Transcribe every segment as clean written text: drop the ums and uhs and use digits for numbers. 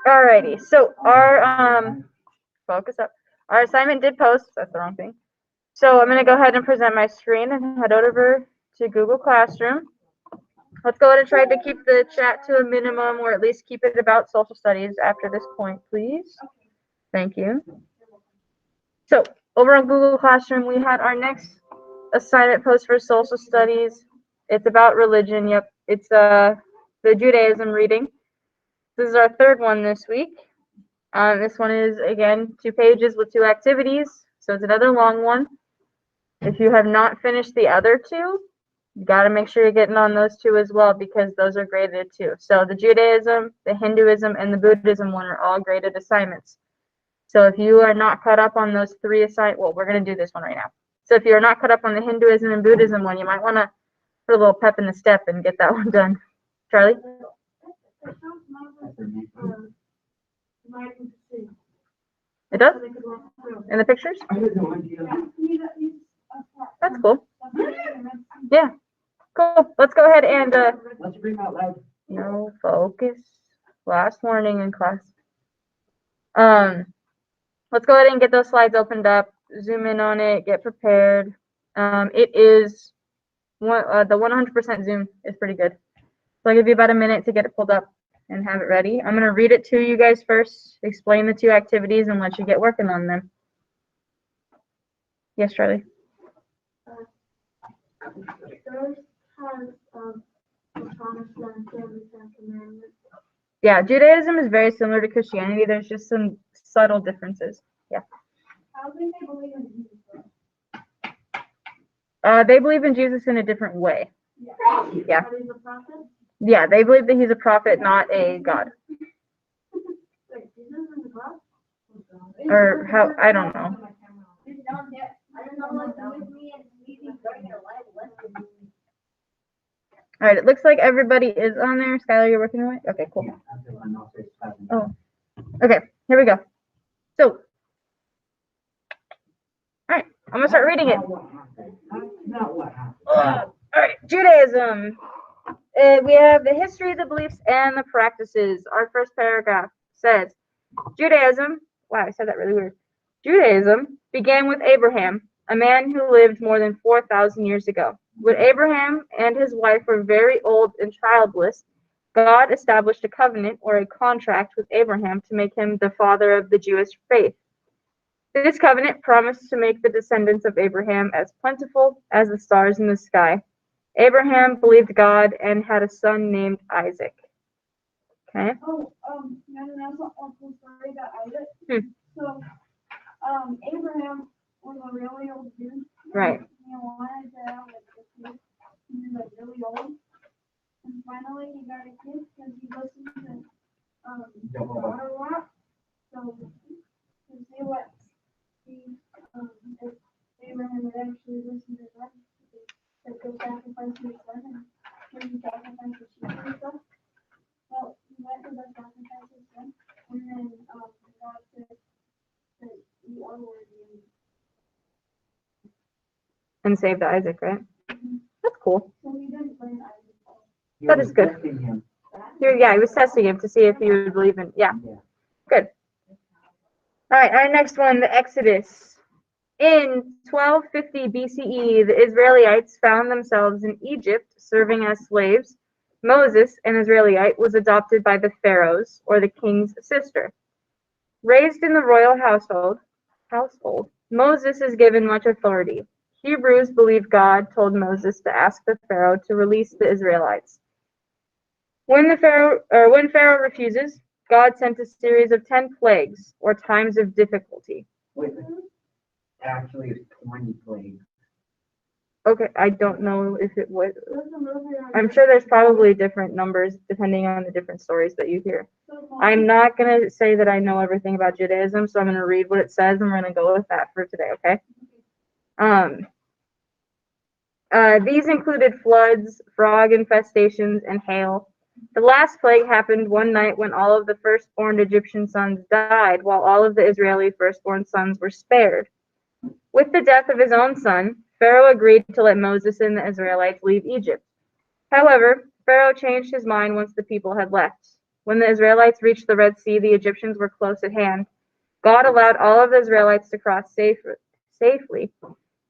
Alrighty, so our focus up. Our assignment did post. That's the wrong thing. So I'm gonna go ahead and present my screen and head over to Google Classroom. Let's go ahead and try to keep the chat to a minimum, or at least keep it about social studies after this point, please. Thank you. So over on Google Classroom, we had our next assignment post for social studies. It's about religion. Yep, it's the Judaism reading. This is our third one this week. This one is, again, 2 pages with 2 activities, so it's another long one. If you have not finished the other 2, you got to make sure you're getting on those 2 as well, because those are graded too. So the Judaism, the Hinduism, and the Buddhism one are all graded assignments. So if you are not caught up on those 3 well, we're going to do this one right now. So if you're not caught up on the Hinduism and Buddhism one, you might want to put a little pep in the step and get that one done. Charlie? It does? In the pictures? That's cool. Yeah. Cool. Let's go ahead and Let's read out loud. no focus. Last warning in class. Let's go ahead and get those slides opened up. Zoom in on it. Get prepared. It is the 100% Zoom is pretty good. So I'll give you about a minute to get it pulled up and have it ready. I'm going to read it to you guys first, explain the 2 activities, and let you get working on them. Yes, Charlie? Yeah, Judaism is very similar to Christianity. There's just some subtle differences. Yeah. How do they believe in Jesus? They believe in Jesus in a different way. Yeah. He's a prophet? Yeah, they believe that he's a prophet, not a god. Wait, Jesus is a god? Or how, I don't know. All right, it looks like everybody is on there. Skylar, you're working away? Okay, cool. Oh, okay, here we go. So, all right, I'm gonna start reading it. All right, Judaism. We have the history, the beliefs, and the practices. Our first paragraph says, Judaism, wow, I said that really weird. Judaism began with Abraham, a man who lived more than 4,000 years ago. When Abraham and his wife were very old and childless, God established a covenant or a contract with Abraham to make him the father of the Jewish faith. This covenant promised to make the descendants of Abraham as plentiful as the stars in the sky. Abraham believed God and had a son named Isaac. Okay. Oh, that's a cool story about Isaac. So, Abraham was a really old dude. Right. He wanted to have like a kid. He was like really old. And finally he got a kid because he listened to God a lot. So to see what he if Abraham would actually listen to God, like go sacrifice his son and when he sacrificed the sheep and stuff. Well, he went to the sacrifice his son, and then God said that you are worthy. And saved Isaac, right? That's cool. So he didn't blame Isaac. That is good. Yeah, he was testing him to see if he would believe in. Yeah, good. All right, our next one, the Exodus. In 1250 BCE, the Israelites found themselves in Egypt serving as slaves. Moses, an Israelite, was adopted by the pharaohs, or the king's sister. Raised in the royal household, Moses is given much authority. Hebrews believe God told Moses to ask the pharaoh to release the Israelites. When Pharaoh refuses, God sent a series of 10 plagues, or times of difficulty. Wait, actually, it's 20 plagues. Okay, I don't know if it was. I'm sure there's probably different numbers depending on the different stories that you hear. I'm not going to say that I know everything about Judaism, so I'm going to read what it says and we're going to go with that for today, okay? These included floods, frog infestations, and hail. The last plague happened one night when all of the firstborn Egyptian sons died, while all of the Israeli firstborn sons were spared. With the death of his own son, Pharaoh agreed to let Moses and the Israelites leave Egypt. However, Pharaoh changed his mind once the people had left. When the Israelites reached the Red Sea, the Egyptians were close at hand. God allowed all of the Israelites to cross safely,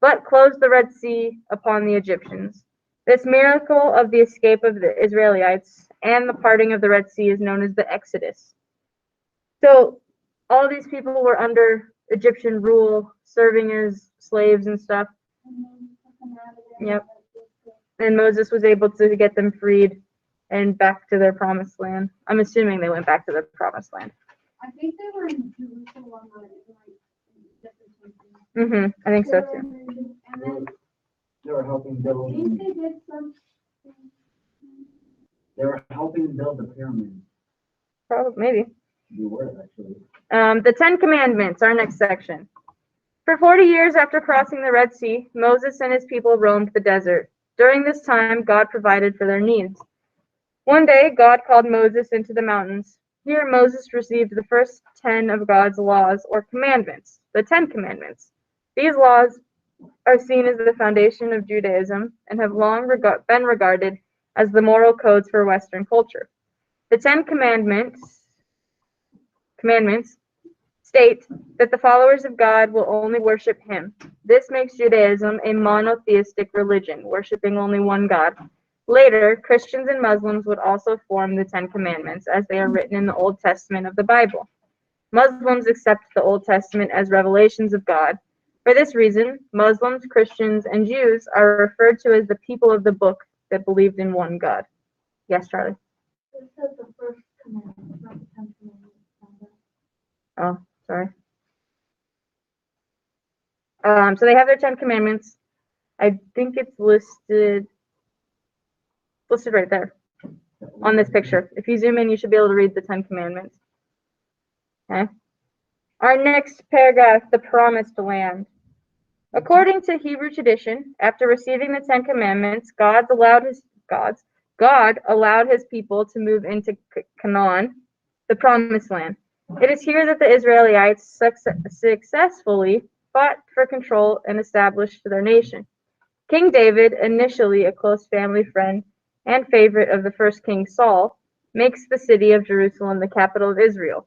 but closed the Red Sea upon the Egyptians. This miracle of the escape of the Israelites and the parting of the Red Sea is known as the Exodus. So all these people were under Egyptian rule, serving as slaves and stuff. Yep. And Moses was able to get them freed and back to their promised land. I'm assuming they went back to their promised land. I think they were in Jerusalem or different places. I think so too. And then They were helping build. I think they did something. They were helping build the pyramid. Probably, maybe. You were actually. The Ten Commandments, our next section. For 40 years after crossing the Red Sea, Moses and his people roamed the desert. During this time, God provided for their needs. One day, God called Moses into the mountains. Here, Moses received the first 10 of God's laws or commandments, the 10 Commandments. These laws are seen as the foundation of Judaism and have long been regarded as the moral codes for Western culture. The 10 Commandments state that the followers of God will only worship Him. This makes Judaism a monotheistic religion, worshiping only one God. Later, Christians and Muslims would also form the 10 Commandments as they are written in the Old Testament of the Bible. Muslims accept the Old Testament as revelations of God. For this reason, Muslims, Christians, and Jews are referred to as the people of the book that believed in one God. Yes, Charlie? It says the first commandment, not the 10 commandments. Oh, sorry. So they have their 10 Commandments. I think it's listed right there on this picture. If you zoom in, you should be able to read the 10 Commandments. Okay. Our next paragraph, the Promised Land. According to Hebrew tradition, after receiving the 10 Commandments, God allowed his people to move into Canaan, the Promised Land. It is here that the Israelites successfully fought for control and established their nation. King David, initially a close family friend and favorite of the first king Saul, makes the city of Jerusalem the capital of Israel.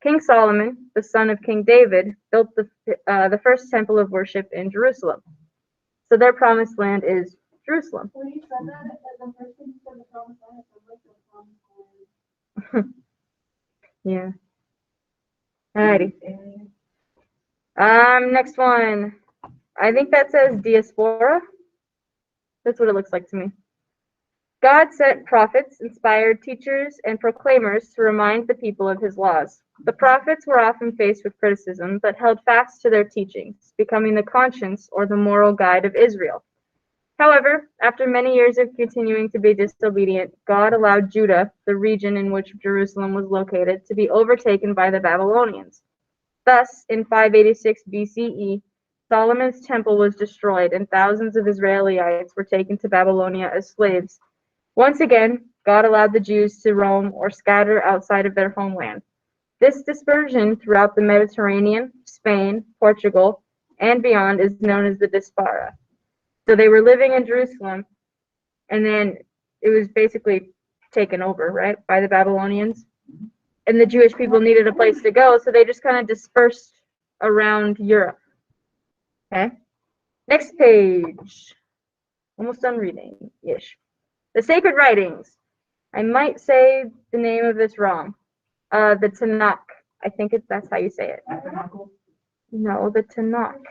King Solomon, the son of King David, built the first temple of worship in Jerusalem. So their promised land is Jerusalem. When you said that, the first thing you said, the promised land, it sounds like the promised land. Yeah. Alrighty. Next one. I think that says diaspora. That's what it looks like to me. God sent prophets, inspired teachers, and proclaimers to remind the people of his laws. The prophets were often faced with criticism, but held fast to their teachings, becoming the conscience or the moral guide of Israel. However, after many years of continuing to be disobedient, God allowed Judah, the region in which Jerusalem was located, to be overtaken by the Babylonians. Thus, in 586 BCE, Solomon's temple was destroyed, and thousands of Israelites were taken to Babylonia as slaves. Once again, God allowed the Jews to roam or scatter outside of their homeland. This dispersion throughout the Mediterranean, Spain, Portugal, and beyond is known as the diaspora. So they were living in Jerusalem, and then it was basically taken over, right, by the Babylonians. And the Jewish people needed a place to go, so they just kind of dispersed around Europe. Okay? Next page. Almost done reading-ish. The Sacred Writings. I might say the name of this wrong. The Tanakh. I think that's how you say it. No, the Tanakh.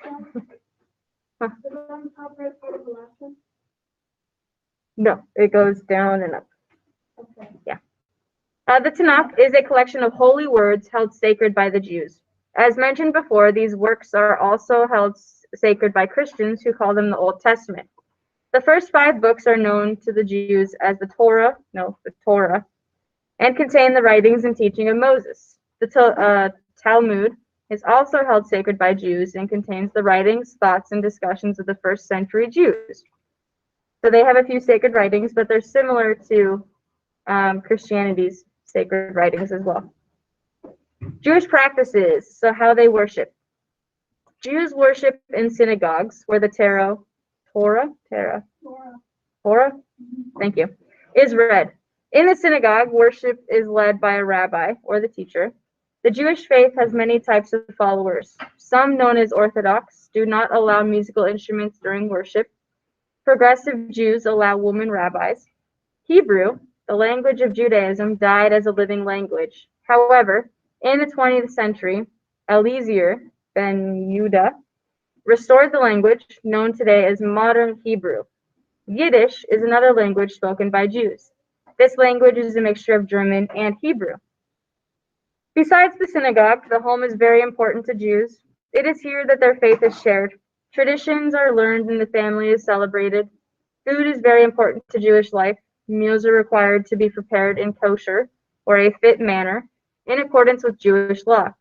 No, it goes down and up. Okay. Yeah. The Tanakh is a collection of holy words held sacred by the Jews. As mentioned before, these works are also held sacred by Christians who call them the Old Testament. The first 5 books are known to the Jews as the Torah, and contain the writings and teaching of Moses. The Talmud is also held sacred by Jews and contains the writings, thoughts, and discussions of the first century Jews. So they have a few sacred writings, but they're similar to Christianity's sacred writings as well. Jewish practices, so how they worship. Jews worship in synagogues where the Torah, thank you, is read. In the synagogue, worship is led by a rabbi or the teacher. The Jewish faith has many types of followers. Some, known as Orthodox, do not allow musical instruments during worship. Progressive Jews allow women rabbis. Hebrew, the language of Judaism, died as a living language. However, in the 20th century, Eliezer ben Yehuda restored the language known today as modern Hebrew. Yiddish is another language spoken by Jews. This language is a mixture of German and Hebrew. Besides the synagogue, the home is very important to Jews. It is here that their faith is shared. Traditions are learned and the family is celebrated. Food is very important to Jewish life. Meals are required to be prepared in kosher or a fit manner in accordance with Jewish law.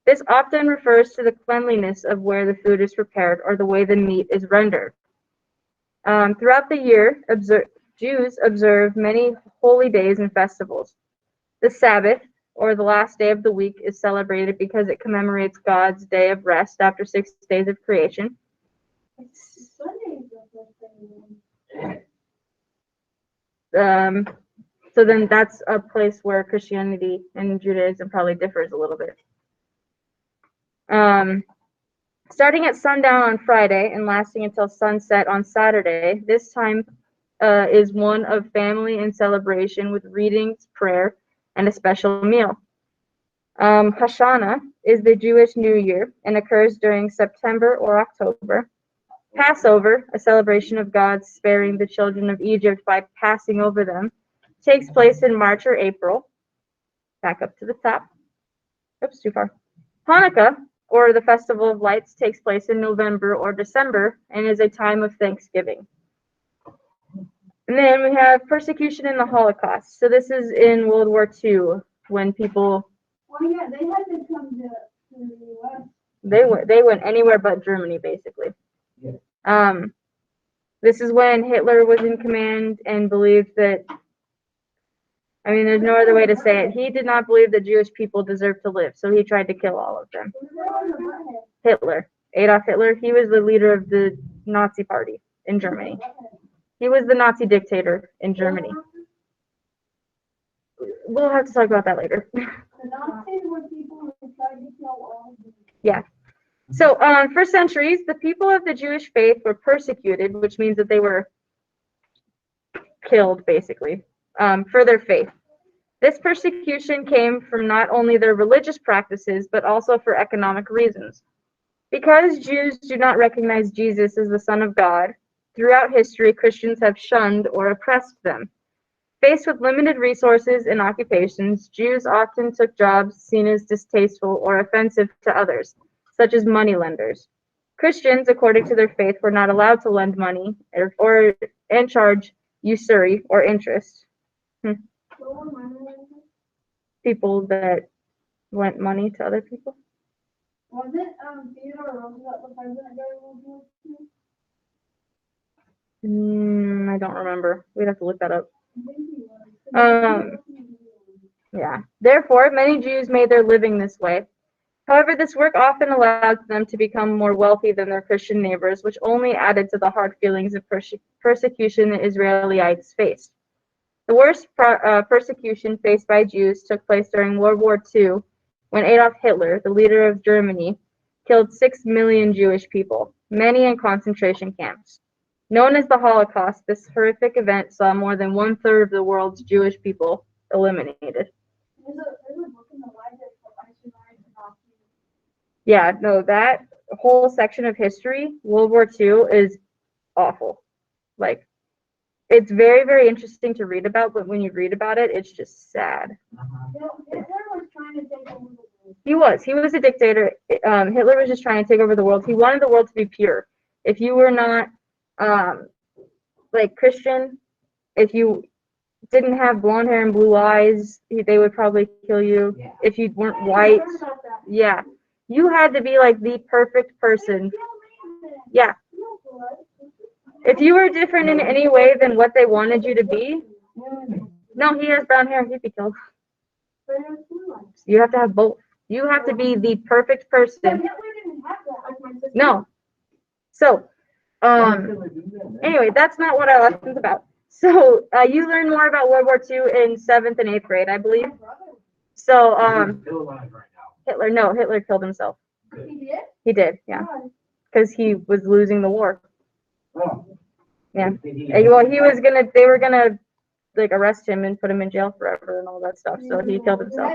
This often refers to the cleanliness of where the food is prepared or the way the meat is rendered. Throughout the year, Jews observe many holy days and festivals. The Sabbath, or the last day of the week, is celebrated because it commemorates God's day of rest after 6 days of creation. So then that's a place where Christianity and Judaism probably differs a little bit. Starting at sundown on Friday and lasting until sunset on Saturday, this time is one of family and celebration with readings, prayer, and a special meal. Hashanah is the Jewish New Year and occurs during September or October. Passover, a celebration of God sparing the children of Egypt by passing over them, takes place in March or April. Back up to the top. Oops, too far. Hanukkah, or the Festival of Lights, takes place in November or December and is a time of Thanksgiving. And then we have persecution in the Holocaust. So this is in World War II when people... Well, yeah, they had to come to the U.S. They went anywhere but Germany, basically. Yeah. This is when Hitler was in command and believed that, I mean, there's no other way to say it. He did not believe that Jewish people deserved to live, so he tried to kill all of them. Hitler, Adolf Hitler, he was the leader of the Nazi party in Germany. He was the Nazi dictator in Germany. We'll have to talk about that later. The Nazis were people who tried to kill all of them. Yeah. So, for centuries, the people of the Jewish faith were persecuted, which means that they were killed, basically, for their faith. This persecution came from not only their religious practices, but also for economic reasons. Because Jews do not recognize Jesus as the Son of God, throughout history, Christians have shunned or oppressed them. Faced with limited resources and occupations, Jews often took jobs seen as distasteful or offensive to others, such as moneylenders. Christians, according to their faith, were not allowed to lend money and charge usury or interest. People that lent money to other people. Wasn't Theodore Roosevelt the president during World War II? I don't remember. We'd have to look that up. I think he was. Yeah. Therefore, many Jews made their living this way. However, this work often allowed them to become more wealthy than their Christian neighbors, which only added to the hard feelings of persecution the Israelites faced. The worst persecution faced by Jews took place during World War II, when Adolf Hitler, the leader of Germany, killed 6 million Jewish people, many in concentration camps. Known as the Holocaust, this horrific event saw more than 1/3 of the world's Jewish people eliminated. There's a book in the library called Tanakh. Yeah, no, that whole section of history, World War II, is awful. Like, it's very, very interesting to read about, but when you read about it, it's just sad. Hitler was trying to take over the world. He was a dictator. Hitler was just trying to take over the world. He wanted the world to be pure. If you were not, like, Christian, if you didn't have blonde hair and blue eyes, they would probably kill you. Yeah. If you weren't white, yeah. You had to be, like, the perfect person. Yeah. If you were different in any way than what they wanted you to be, no, he has brown hair, he'd be killed. You have to have both. You have to be the perfect person. No. So, anyway, that's not what our lesson's about. So you learn more about World War II in 7th and 8th grade, I believe. So He's still alive right now. Hitler killed himself. He did? He did, yeah, God. because he was losing the war. Oh. Yeah. Did he- Well, they were gonna like arrest him and put him in jail forever and all that stuff. So he killed himself.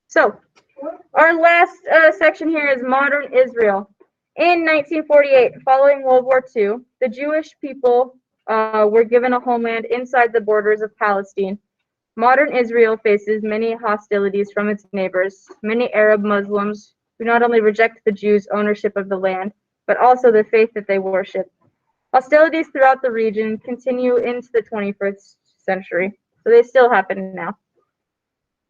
So our last section here is modern Israel. In 1948, following World War II, the Jewish people were given a homeland inside the borders of Palestine. Modern Israel faces many hostilities from its neighbors, many Arab Muslims who not only reject the Jews' ownership of the land, but also the faith that they worship. Hostilities throughout the region continue into the 21st century, so they still happen now.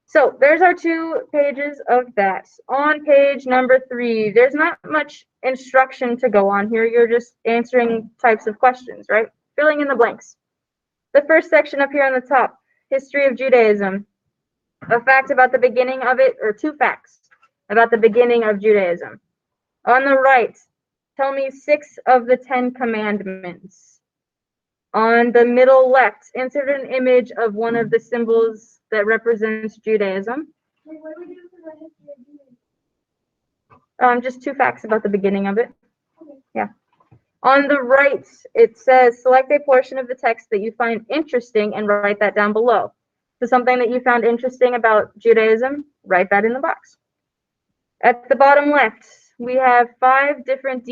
So there's our 2 pages of that. On page number 3, there's not much instruction to go on here. You're just answering types of questions, right? Filling in the blanks. The first section up here on the top, history of Judaism. A fact about the beginning of it, or 2 facts about the beginning of Judaism. On the right, tell me 6 of the 10 commandments. On the middle left, insert an image of one of the symbols that represents Judaism. Wait, what do we do for the history of Judaism? Just 2 facts about the beginning of it. Yeah. On the right, it says select a portion of the text that you find interesting and write that down below. So something that you found interesting about Judaism, write that in the box. At the bottom left, we have 5 different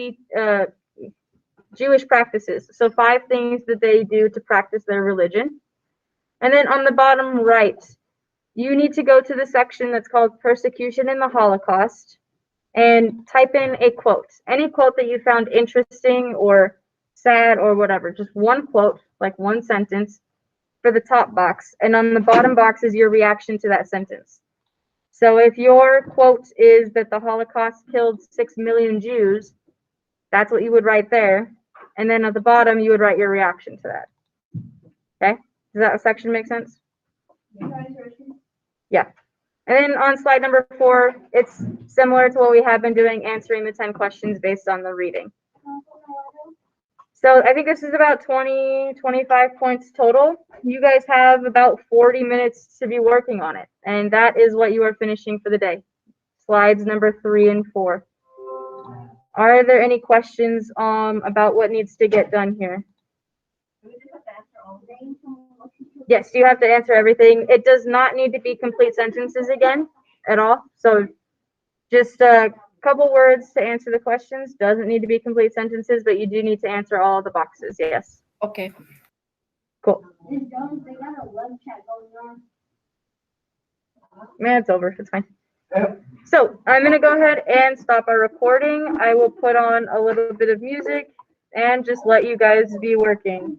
Jewish practices. So 5 things that they do to practice their religion. And then on the bottom right, you need to go to the section that's called Persecution in the Holocaust and type in a quote. Any quote that you found interesting or sad or whatever. Just one quote, like one sentence for the top box. And on the bottom box is your reaction to that sentence. So if your quote is that the Holocaust killed 6 million Jews, that's what you would write there. And then at the bottom, you would write your reaction to that. Okay? Does that section make sense? Yeah. And then on slide number 4, it's similar to what we have been doing, answering the 10 questions based on the reading. So I think this is about 20, 25 points total. You guys have about 40 minutes to be working on it. And that is what you are finishing for the day. Slides number 3 and 4. Are there any questions about what needs to get done here? Yes, you have to answer everything. It does not need to be complete sentences again at all. So just a couple words to answer the questions. Doesn't need to be complete sentences, but you do need to answer all the boxes. Yes. Okay. Cool. They got a web chat going on. Man, it's over. It's fine. So I'm going to go ahead and stop our recording. I will put on a little bit of music and just let you guys be working.